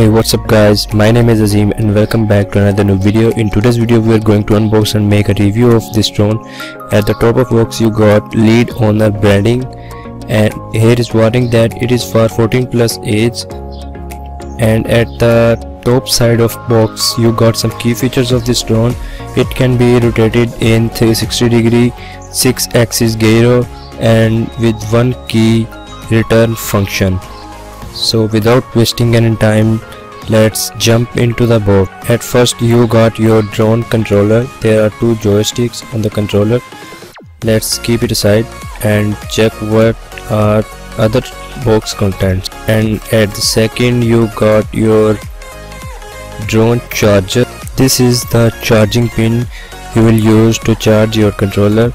Hey, what's up guys, my name is Azim and welcome back to another new video. In today's video we are going to unbox and make a review of this drone. At the top of the box you got lead owner branding, and here is warning that it is for 14 plus age. And at the top side of box you got some key features of this drone. It can be rotated in 360 degree 6-axis gyro and with one key return function. So without wasting any time, let's jump into the box. At first you got your drone controller. There are two joysticks on the controller. Let's keep it aside and check what are other box contents. And at the second you got your drone charger. This is the charging pin you will use to charge your controller,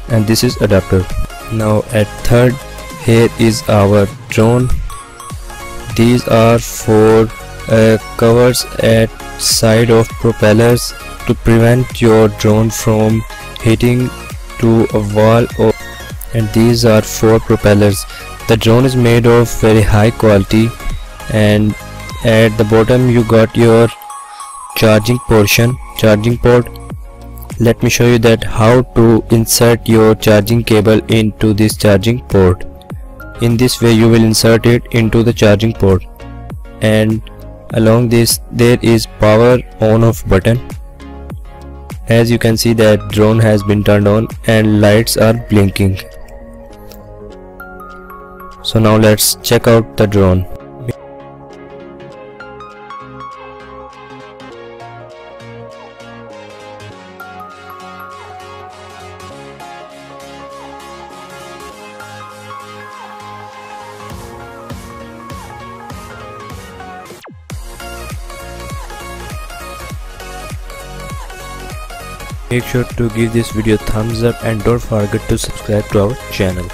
and this is adapter. Now at third, here is our drone. These are four covers at side of propellers to prevent your drone from hitting to a wall, and these are four propellers. The drone is made of very high quality, and at the bottom you got your charging port. Let me show you that how to insert your charging cable into this charging port. In this way you will insert it into the charging port, and along this there is power on off button. As you can see that drone has been turned on and lights are blinking. So now let's check out the drone. Make sure to give this video a thumbs up and don't forget to subscribe to our channel.